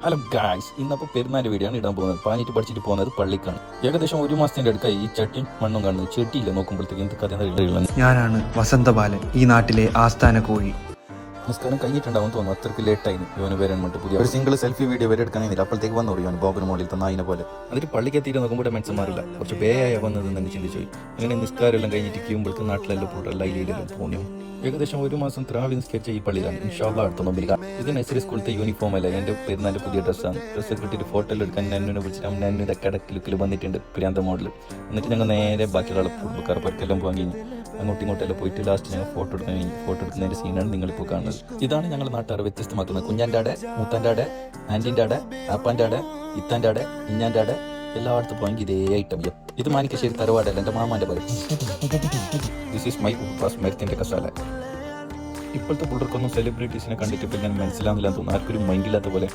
Hello guys, ഇന്നപ്പോൾ പെരുന്നാളിൻ്റെ video ആണ് ഇടാൻ പോകുന്നത്. പാനിട്ട് പഠിച്ചിട്ട് പോകുന്നത് പള്ളിക്കാണ്. ഏകദേശം ഒരു മാസത്തിൻ്റെ അടുക്കായി ഈ ചട്ടിയും മണ്ണും കാണുന്നത്. ചെട്ടിയില്ല നോക്കുമ്പോഴത്തേക്ക് എന്ത് കഥ ഉള്ളത്. ഞാനാണ് വസന്തബാലൻ, ഈ നാട്ടിലെ ആസ്ഥാന കോഴി. നിസ്കാരം കഴിഞ്ഞിട്ടുണ്ടാവും തോന്നുന്നു. അത്രയ്ക്ക് ലേറ്റായി ഇവന് വരാൻ വേണ്ടി പുതിയ ഒരു സിംഗിൾ സെൽഫി വീഡിയോ വരെ എടുക്കാനില്ല. അപ്പോഴത്തേക്ക് വന്നു ഇവൻ ബോബിന് മുകളിൽ തന്ന അതിനെ പോലെ. എന്നിട്ട് പള്ളിക്ക് എത്തിയിട്ട് നോക്കുമ്പോൾ മനസ്സന്മാരില്ല, കുറച്ച് ബേയായ വന്നത് എന്ന് ചിന്തിച്ചു പോയി. അങ്ങനെ നിസ്കാരം എല്ലാം കഴിഞ്ഞിട്ട് കഴിയുമ്പോഴത്തേക്ക് നാട്ടിലെല്ലാം പോയിട്ട് ലൈലിയിലെല്ലാം തോന്നിയും. ഏകദേശം ഒരു മാസം ത്രാവി നിസ്കരിച്ച ഈ പള്ളിയിലാണ്. ഇൻഷാല്ലാ അടുത്ത നോമ്പിൽ ഇത് നഴ്സറി സ്കൂളത്തെ യൂണിഫോം അല്ല, എൻ്റെ പെരുന്നാളിൻ്റെ പുതിയ ഡ്രസ്സാണ്. ഡ്രസ്സ് കിട്ടിയിട്ട് ഫോട്ടോ എടുക്കാൻ നന്നുവിനെ വിളിച്ചിട്ട് നന്നു ഇതൊക്കെ ലുക്കിൽ വന്നിട്ടുണ്ട്, പിരാന്ത മോഡൽ. എന്നിട്ട് ഞങ്ങൾ നേരെ ബാക്കിയുള്ള കുടുംബക്കാർ പരക്കെല്ലാം പോകാൻ കഴിഞ്ഞു. അങ്ങോട്ടും ഇങ്ങോട്ടെല്ലാം പോയിട്ട് ലാസ്റ്റ് ഞങ്ങൾ ഫോട്ടോ എടുക്കാൻ കഴിഞ്ഞു. ഫോട്ടോ എടുക്കുന്നതിൻ്റെ സീനാണ് നിങ്ങളിപ്പോൾ കാണുന്നത്. ഇതാണ് ഞങ്ങൾ നാട്ടുകാർ വ്യത്യസ്തമാക്കുന്നത്. കുഞ്ഞാൻ്റെ ആടെ, മൂത്താൻ്റെ ആടെ, ആൻറ്റീൻ്റെ ആടെ, ആപ്പാൻ്റെ ആടെ, ഇത്താൻ്റെ ആടെ, ഇഞ്ഞാൻ്റെ ആടെ എല്ലായിടത്തും പോയെങ്കിൽ ഇതേ ഐറ്റം. ഇത് മാനിക്കശ്ശേരി തറവാടല്ല, എൻ്റെ മാമാൻ്റെ പറയും. ദിസ് ഈസ് മൈ ഉപ്പാസ് മരത്തിൻ്റെ കസാല. ഇപ്പോഴത്തെ പിള്ളേർക്കൊന്നും സെലിബ്രിറ്റീസിനെ കണ്ടിട്ട് ഇപ്പം ഞാൻ മനസ്സിലാവുന്നില്ല തോന്നുന്നു. ആർക്കൊരു മൈൻഡില്ലാത്ത പോലെ.